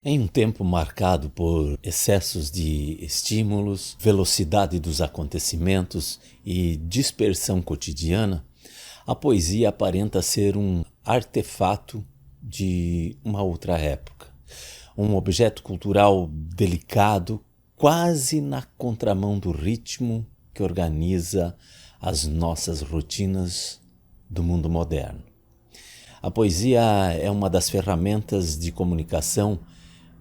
Em um tempo marcado por excessos de estímulos, velocidade dos acontecimentos e dispersão cotidiana, a poesia aparenta ser um artefato de uma outra época, um objeto cultural delicado, quase na contramão do ritmo que organiza as nossas rotinas do mundo moderno. A poesia é uma das ferramentas de comunicação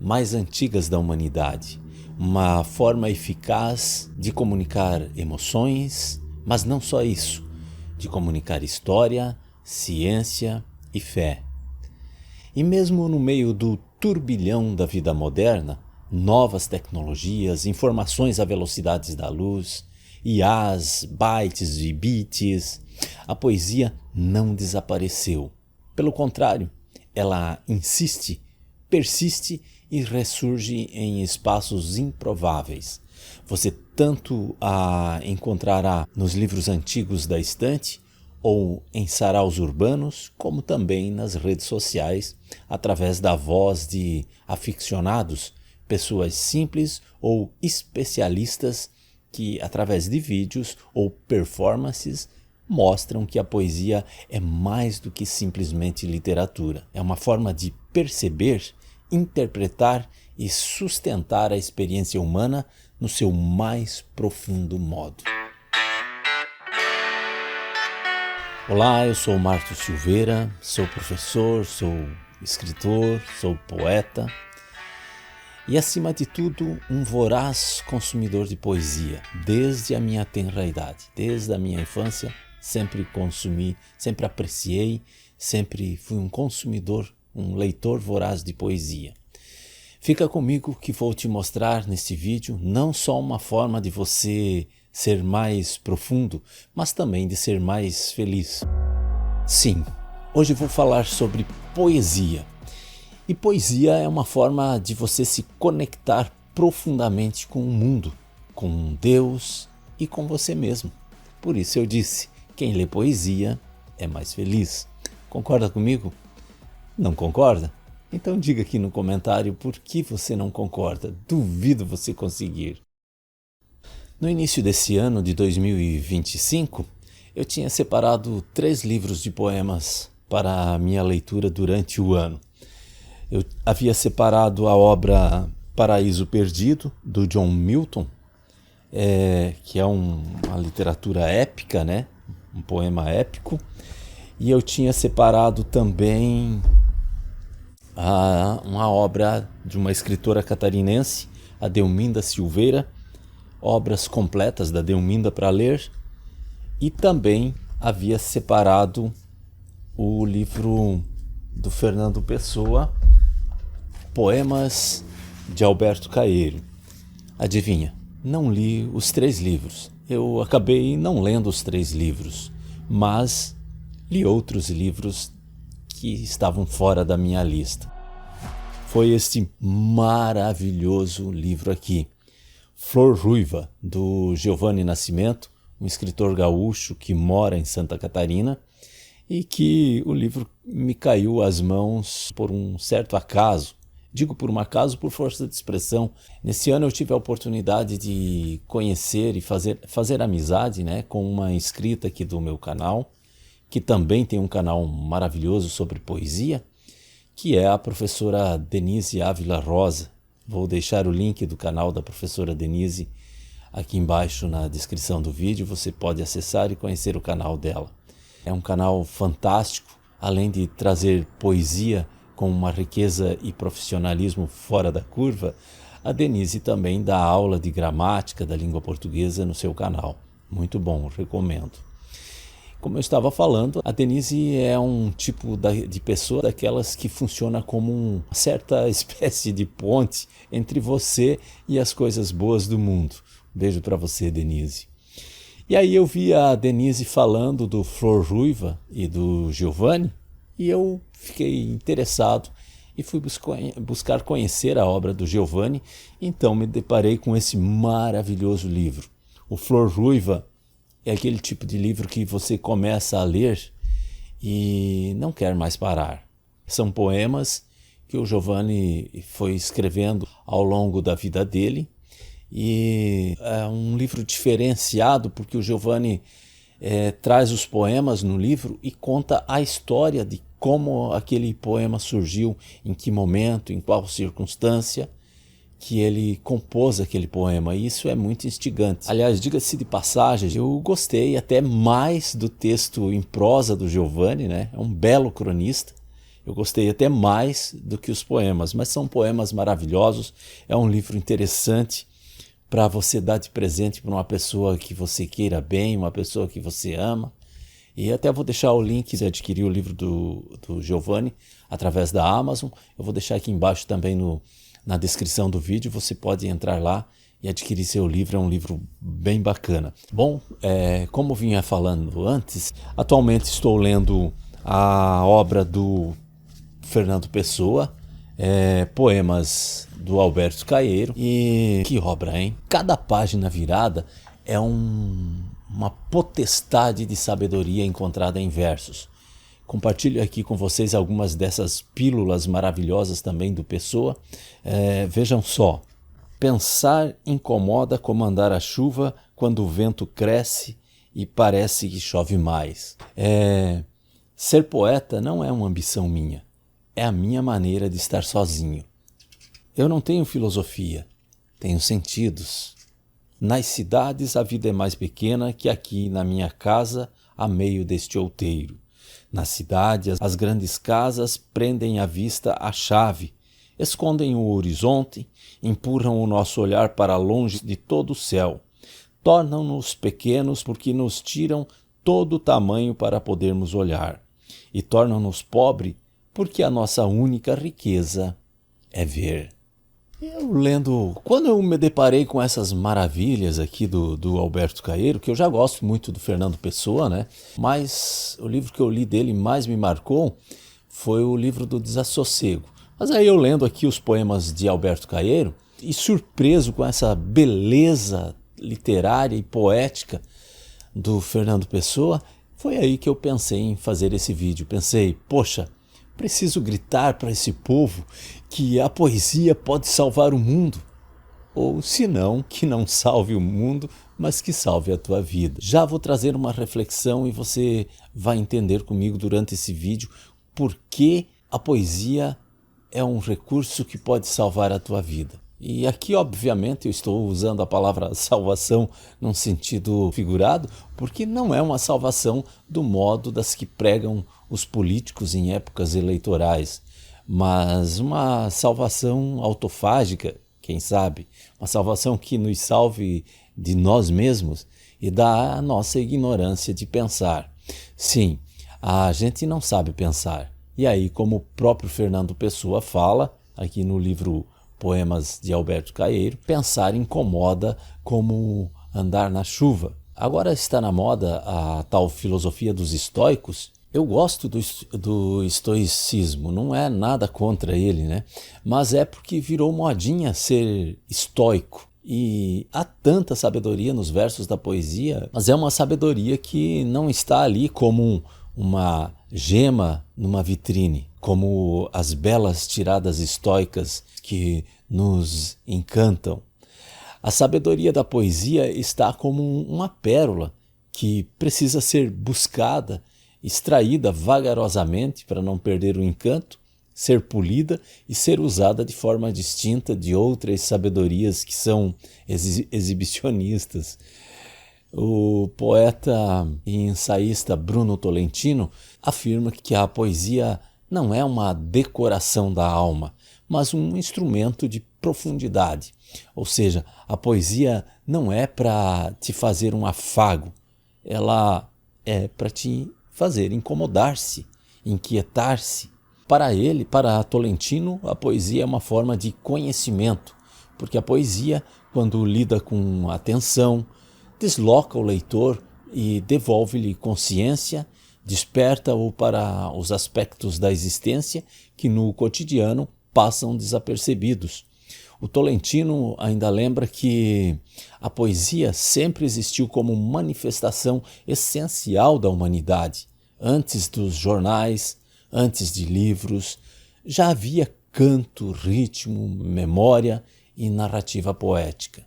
mais antigas da humanidade, uma forma eficaz de comunicar emoções, mas não só isso, de comunicar história, ciência e fé. E mesmo no meio do turbilhão da vida moderna, novas tecnologias, informações a velocidades da luz, IAs, bytes e bits, a poesia não desapareceu. Pelo contrário, ela insiste, persiste e ressurge em espaços improváveis. Você tanto a encontrará nos livros antigos da estante ou em saraus urbanos, como também nas redes sociais, através da voz de aficionados, pessoas simples ou especialistas que, através de vídeos ou performances, mostram que a poesia é mais do que simplesmente literatura. É uma forma de perceber, interpretar e sustentar a experiência humana no seu mais profundo modo. Olá, eu sou Marto Silveira, sou professor, sou escritor, sou poeta e, acima de tudo, um voraz consumidor de poesia. Desde a minha tenra idade, desde a minha infância, sempre consumi, sempre apreciei, sempre fui um consumidor, um leitor voraz de poesia. Fica comigo que vou te mostrar neste vídeo não só uma forma de você ser mais profundo, mas também de ser mais feliz. Sim, hoje vou falar sobre poesia. E poesia é uma forma de você se conectar profundamente com o mundo, com Deus e com você mesmo. Por isso eu disse, quem lê poesia é mais feliz. Concorda comigo? Não concorda? Então diga aqui no comentário por que você não concorda. Duvido você conseguir. No início desse ano de 2025, eu tinha separado 3 livros de poemas para a minha leitura durante o ano. Eu havia separado a obra Paraíso Perdido, do John Milton, que é uma literatura épica, né? Um poema épico. E eu tinha separado também uma obra de uma escritora catarinense, a Delminda Silveira, obras completas da Delminda para ler, e também havia separado o livro do Fernando Pessoa, Poemas de Alberto Caeiro. Adivinha, não li os 3 livros. Eu acabei não lendo os 3 livros, mas li outros livros que estavam fora da minha lista. Foi este maravilhoso livro aqui, Flor Ruiva, do Giovanni Nascimento, um escritor gaúcho que mora em Santa Catarina, e que o livro me caiu às mãos por um certo acaso. Digo por um acaso, por força de expressão. Nesse ano eu tive a oportunidade de conhecer e fazer amizade, né, com uma inscrita aqui do meu canal, que também tem um canal maravilhoso sobre poesia, que é a professora Denise Ávila Rosa. Vou deixar o link do canal da professora Denise aqui embaixo na descrição do vídeo. Você pode acessar e conhecer o canal dela. É um canal fantástico, além de trazer poesia com uma riqueza e profissionalismo fora da curva. A Denise também dá aula de gramática da língua portuguesa no seu canal. Muito bom, recomendo. Como eu estava falando, a Denise é um tipo de pessoa daquelas que funciona como uma certa espécie de ponte entre você e as coisas boas do mundo. Beijo para você, Denise. E aí eu vi a Denise falando do Flor Ruiva e do Giovanni, e eu fiquei interessado e fui buscar conhecer a obra do Giovanni. Então me deparei com esse maravilhoso livro. O Flor Ruiva é aquele tipo de livro que você começa a ler e não quer mais parar. São poemas que o Giovanni foi escrevendo ao longo da vida dele. E é um livro diferenciado porque o Giovanni traz os poemas no livro e conta a história de como aquele poema surgiu, em que momento, em qual circunstância que ele compôs aquele poema. E isso é muito instigante. Aliás, diga-se de passagem, eu gostei até mais do texto em prosa do Giovanni, né? É um belo cronista. Eu gostei até mais do que os poemas, mas são poemas maravilhosos. É um livro interessante para você dar de presente para uma pessoa que você queira bem, uma pessoa que você ama. E até vou deixar o link se adquirir o livro do Giovanni através da Amazon. Eu vou deixar aqui embaixo também na descrição do vídeo. Você pode entrar lá e adquirir seu livro. É um livro bem bacana. Bom, como vinha falando antes, atualmente estou lendo a obra do Fernando Pessoa, poemas do Alberto Caeiro. E que obra, hein? Cada página virada é uma potestade de sabedoria encontrada em versos. Compartilho aqui com vocês algumas dessas pílulas maravilhosas também do Pessoa. Vejam só. Pensar incomoda como andar a chuva quando o vento cresce e parece que chove mais. Ser poeta não é uma ambição minha. É a minha maneira de estar sozinho. Eu não tenho filosofia, tenho sentidos. Nas cidades a vida é mais pequena que aqui na minha casa, a meio deste outeiro. Na cidade as grandes casas prendem à vista a chave, escondem o horizonte, empurram o nosso olhar para longe de todo o céu. Tornam-nos pequenos porque nos tiram todo o tamanho para podermos olhar. E tornam-nos pobres porque a nossa única riqueza é ver. Quando eu me deparei com essas maravilhas aqui do Alberto Caeiro, que eu já gosto muito do Fernando Pessoa, né? Mas o livro que eu li dele mais me marcou foi o livro do Desassossego. Mas aí eu lendo aqui os poemas de Alberto Caeiro e surpreso com essa beleza literária e poética do Fernando Pessoa, foi aí que eu pensei em fazer esse vídeo. Pensei, poxa, preciso gritar para esse povo que a poesia pode salvar o mundo. Ou, se não, que não salve o mundo, mas que salve a tua vida. Já vou trazer uma reflexão e você vai entender comigo durante esse vídeo por que a poesia é um recurso que pode salvar a tua vida. E aqui, obviamente, eu estou usando a palavra salvação num sentido figurado, porque não é uma salvação do modo das que pregam os políticos em épocas eleitorais, mas uma salvação autofágica, quem sabe? Uma salvação que nos salve de nós mesmos e da nossa ignorância de pensar. Sim, a gente não sabe pensar. E aí, como o próprio Fernando Pessoa fala, aqui no livro Poemas de Alberto Caeiro, pensar incomoda como andar na chuva. Agora está na moda a tal filosofia dos estoicos. Eu gosto do estoicismo, não é nada contra ele, né? Mas é porque virou modinha ser estoico. E há tanta sabedoria nos versos da poesia, mas é uma sabedoria que não está ali como uma gema numa vitrine, como as belas tiradas estoicas que nos encantam. A sabedoria da poesia está como uma pérola que precisa ser buscada, extraída vagarosamente para não perder o encanto, ser polida e ser usada de forma distinta de outras sabedorias que são exibicionistas. O poeta e ensaísta Bruno Tolentino afirma que a poesia não é uma decoração da alma, mas um instrumento de profundidade. Ou seja, a poesia não é para te fazer um afago, ela é para te fazer incomodar-se, inquietar-se. Para ele, para Tolentino, a poesia é uma forma de conhecimento, porque a poesia, quando lida com atenção, desloca o leitor e devolve-lhe consciência, desperta-o para os aspectos da existência que no cotidiano passam desapercebidos. O Tolentino ainda lembra que a poesia sempre existiu como manifestação essencial da humanidade. Antes dos jornais, antes de livros, já havia canto, ritmo, memória e narrativa poética.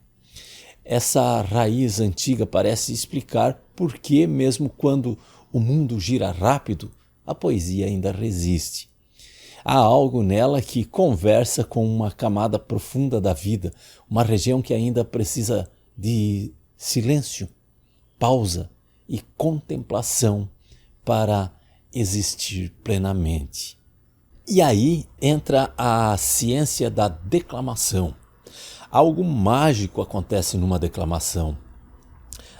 Essa raiz antiga parece explicar por que, mesmo quando o mundo gira rápido, a poesia ainda resiste. Há algo nela que conversa com uma camada profunda da vida, uma região que ainda precisa de silêncio, pausa e contemplação para existir plenamente. E aí entra a ciência da declamação. Algo mágico acontece numa declamação.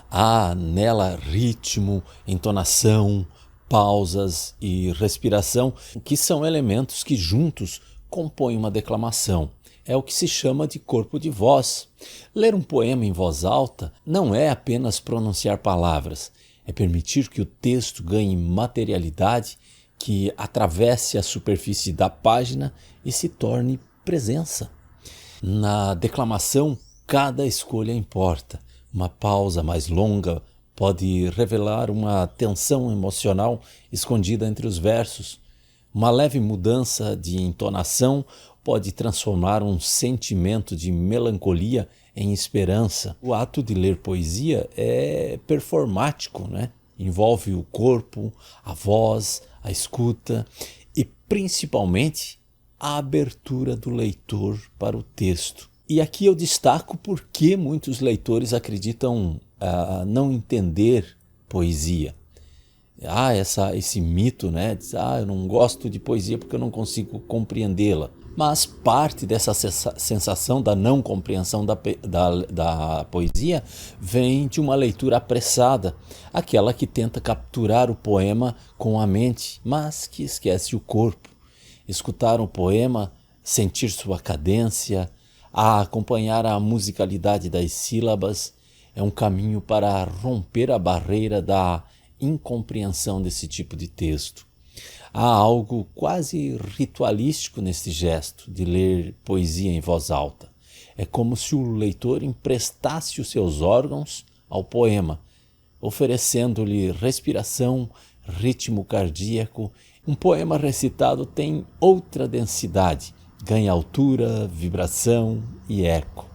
Há nela ritmo, entonação, pausas e respiração, que são elementos que juntos compõem uma declamação. É o que se chama de corpo de voz. Ler um poema em voz alta não é apenas pronunciar palavras, é permitir que o texto ganhe materialidade, que atravesse a superfície da página e se torne presença. Na declamação, cada escolha importa. Uma pausa mais longa pode revelar uma tensão emocional escondida entre os versos. Uma leve mudança de entonação pode transformar um sentimento de melancolia em esperança. O ato de ler poesia é performático, né? Envolve o corpo, a voz, a escuta e, principalmente, a abertura do leitor para o texto. E aqui eu destaco porque muitos leitores acreditam não entender poesia. Esse mito, né? Eu não gosto de poesia porque eu não consigo compreendê-la. Mas parte dessa sensação da não compreensão da poesia vem de uma leitura apressada, aquela que tenta capturar o poema com a mente, mas que esquece o corpo. Escutar um poema, sentir sua cadência, acompanhar a musicalidade das sílabas, é um caminho para romper a barreira da incompreensão desse tipo de texto. Há algo quase ritualístico nesse gesto de ler poesia em voz alta. É como se o leitor emprestasse os seus órgãos ao poema, oferecendo-lhe respiração, ritmo cardíaco. Um poema recitado tem outra densidade, ganha altura, vibração e eco.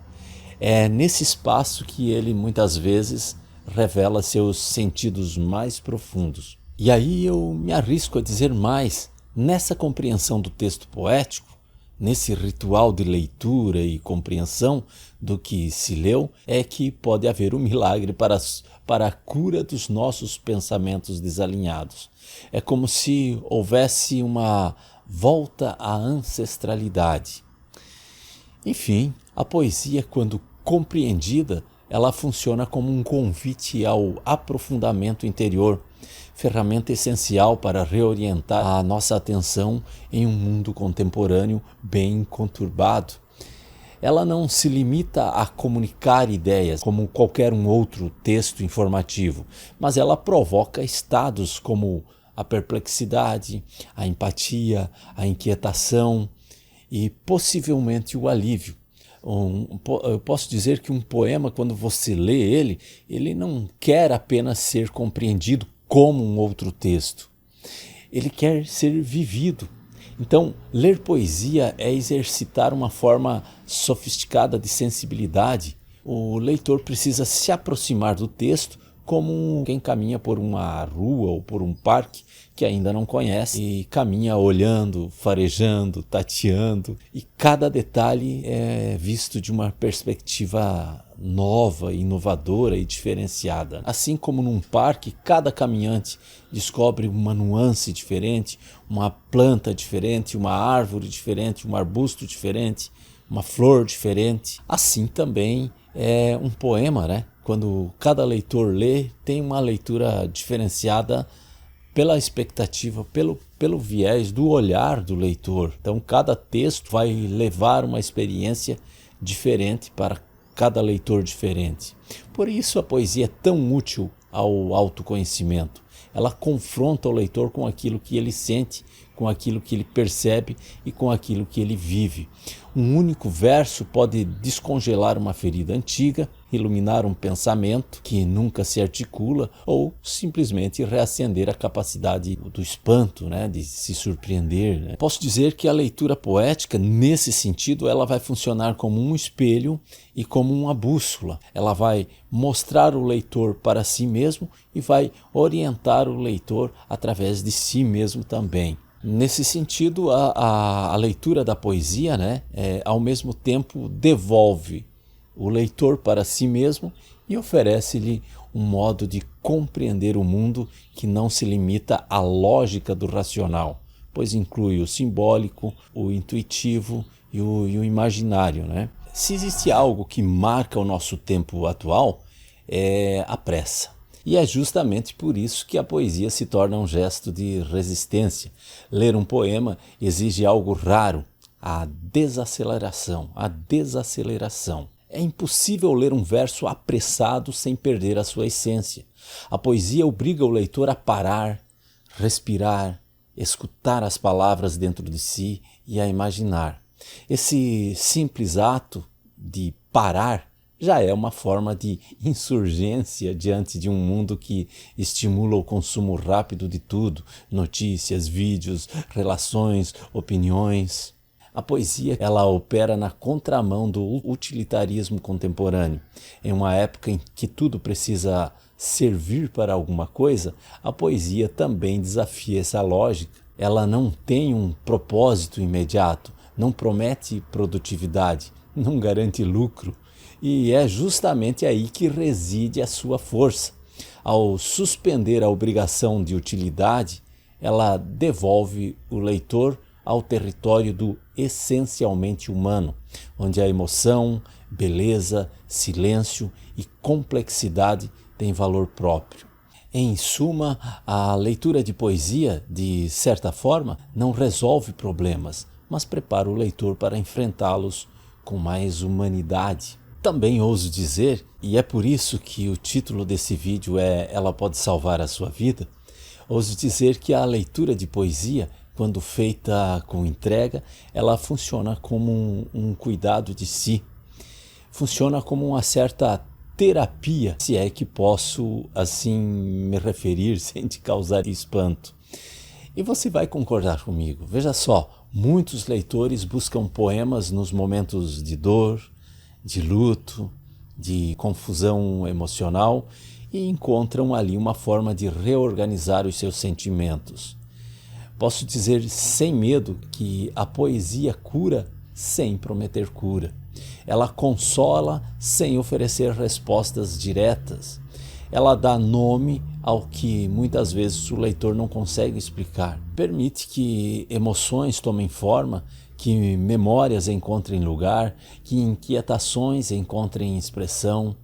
É nesse espaço que ele muitas vezes revela seus sentidos mais profundos. E aí eu me arrisco a dizer mais, nessa compreensão do texto poético, nesse ritual de leitura e compreensão do que se leu, é que pode haver um milagre para a cura dos nossos pensamentos desalinhados. É como se houvesse uma volta à ancestralidade. Enfim, a poesia, quando compreendida, ela funciona como um convite ao aprofundamento interior, ferramenta essencial para reorientar a nossa atenção em um mundo contemporâneo bem conturbado. Ela não se limita a comunicar ideias como qualquer um outro texto informativo, mas ela provoca estados como a perplexidade, a empatia, a inquietação e possivelmente o alívio. Eu posso dizer que um poema, quando você lê ele não quer apenas ser compreendido como um outro texto. Ele quer ser vivido. Então, ler poesia é exercitar uma forma sofisticada de sensibilidade. O leitor precisa se aproximar do texto como quem caminha por uma rua ou por um parque que ainda não conhece e caminha olhando, farejando, tateando, e cada detalhe é visto de uma perspectiva nova, inovadora e diferenciada. Assim como num parque, cada caminhante descobre uma nuance diferente, uma planta diferente, uma árvore diferente, um arbusto diferente, uma flor diferente. Assim também é um poema, né? Quando cada leitor lê, tem uma leitura diferenciada pela expectativa, pelo viés do olhar do leitor. Então, cada texto vai levar uma experiência diferente para cada leitor diferente. Por isso, a poesia é tão útil ao autoconhecimento. Ela confronta o leitor com aquilo que ele sente com aquilo que ele percebe e com aquilo que ele vive. Um único verso pode descongelar uma ferida antiga, iluminar um pensamento que nunca se articula ou simplesmente reacender a capacidade do espanto, de se surpreender. Posso dizer que a leitura poética, nesse sentido, ela vai funcionar como um espelho e como uma bússola. Ela vai mostrar o leitor para si mesmo e vai orientar o leitor através de si mesmo também. Nesse sentido, a leitura da poesia, ao mesmo tempo devolve o leitor para si mesmo e oferece-lhe um modo de compreender o mundo que não se limita à lógica do racional, pois inclui o simbólico, o intuitivo e o imaginário. Se existe algo que marca o nosso tempo atual, é a pressa. E é justamente por isso que a poesia se torna um gesto de resistência. Ler um poema exige algo raro, a desaceleração. É impossível ler um verso apressado sem perder a sua essência. A poesia obriga o leitor a parar, respirar, escutar as palavras dentro de si e a imaginar. Esse simples ato de parar já é uma forma de insurgência diante de um mundo que estimula o consumo rápido de tudo, notícias, vídeos, relações, opiniões. A poesia, ela opera na contramão do utilitarismo contemporâneo. Em uma época em que tudo precisa servir para alguma coisa, a poesia também desafia essa lógica. Ela não tem um propósito imediato, não promete produtividade, não garante lucro. E é justamente aí que reside a sua força. Ao suspender a obrigação de utilidade, ela devolve o leitor ao território do essencialmente humano, onde a emoção, beleza, silêncio e complexidade têm valor próprio. Em suma, a leitura de poesia, de certa forma, não resolve problemas, mas prepara o leitor para enfrentá-los com mais humanidade. Também ouso dizer, e é por isso que o título desse vídeo é Ela Pode Salvar a Sua Vida, ouso dizer que a leitura de poesia, quando feita com entrega, ela funciona como um cuidado de si. Funciona como uma certa terapia, se é que posso assim me referir sem te causar espanto. E você vai concordar comigo. Veja só, muitos leitores buscam poemas nos momentos de dor, de luto, de confusão emocional e encontram ali uma forma de reorganizar os seus sentimentos. Posso dizer sem medo que a poesia cura sem prometer cura. Ela consola sem oferecer respostas diretas. Ela dá nome ao que muitas vezes o leitor não consegue explicar. Permite que emoções tomem forma, que memórias encontrem lugar, que inquietações encontrem expressão.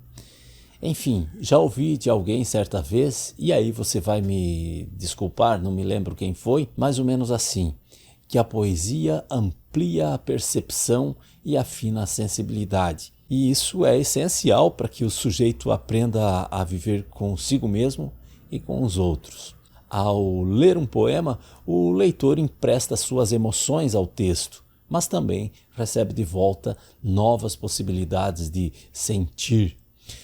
Enfim, já ouvi de alguém certa vez, e aí você vai me desculpar, não me lembro quem foi, mais ou menos assim, que a poesia amplia a percepção e afina a sensibilidade. E isso é essencial para que o sujeito aprenda a viver consigo mesmo e com os outros. Ao ler um poema, o leitor empresta suas emoções ao texto, mas também recebe de volta novas possibilidades de sentir.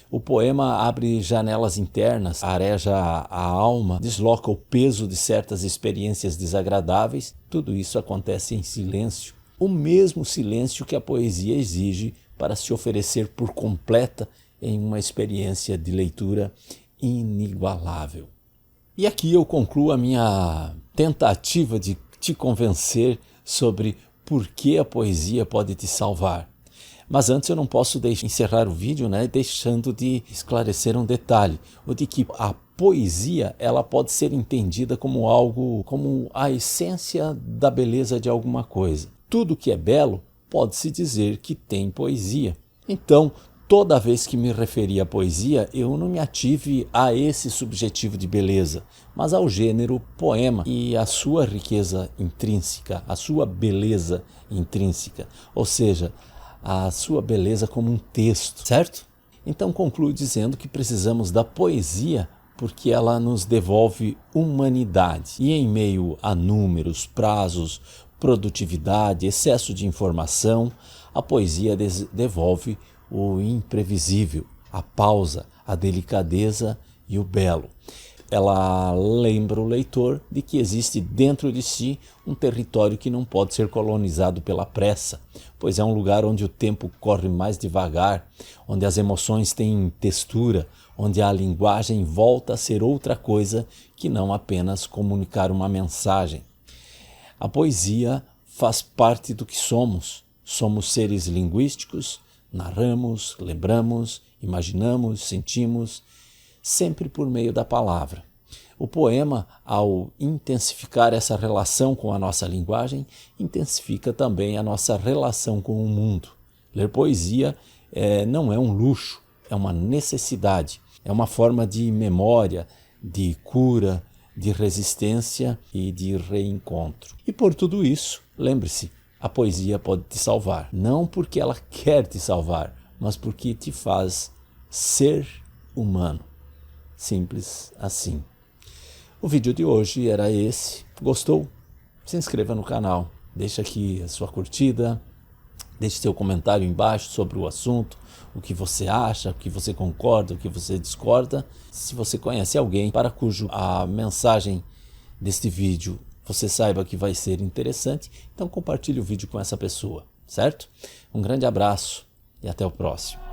O poema abre janelas internas, areja a alma, desloca o peso de certas experiências desagradáveis. Tudo isso acontece em silêncio, o mesmo silêncio que a poesia exige para se oferecer por completa em uma experiência de leitura inigualável. E aqui eu concluo a minha tentativa de te convencer sobre por que a poesia pode te salvar. Mas antes eu não posso encerrar o vídeo, deixando de esclarecer um detalhe, o de que a poesia ela pode ser entendida como algo, como a essência da beleza de alguma coisa. Tudo que é belo pode-se dizer que tem poesia. Então, toda vez que me referi à poesia, eu não me ative a esse subjetivo de beleza, mas ao gênero poema e à sua riqueza intrínseca, a sua beleza intrínseca, ou seja, a sua beleza como um texto, certo? Então concluo dizendo que precisamos da poesia porque ela nos devolve humanidade. E em meio a números, prazos, produtividade, excesso de informação, a poesia devolve o imprevisível, a pausa, a delicadeza e o belo. Ela lembra o leitor de que existe dentro de si um território que não pode ser colonizado pela pressa, pois é um lugar onde o tempo corre mais devagar, onde as emoções têm textura, onde a linguagem volta a ser outra coisa que não apenas comunicar uma mensagem. A poesia faz parte do que somos. Somos seres linguísticos, narramos, lembramos, imaginamos, sentimos, sempre por meio da palavra. O poema, ao intensificar essa relação com a nossa linguagem, intensifica também a nossa relação com o mundo. Ler poesia não é um luxo, é uma necessidade, é uma forma de memória, de cura, de resistência e de reencontro. E por tudo isso, lembre-se, a poesia pode te salvar, não porque ela quer te salvar, mas porque te faz ser humano. Simples assim. O vídeo de hoje era esse. Gostou? Se inscreva no canal, deixa aqui a sua curtida, deixe seu comentário embaixo sobre o assunto, o que você acha, o que você concorda, o que você discorda. Se você conhece alguém para cujo a mensagem deste vídeo você saiba que vai ser interessante, então compartilhe o vídeo com essa pessoa, certo? Um grande abraço e até o próximo.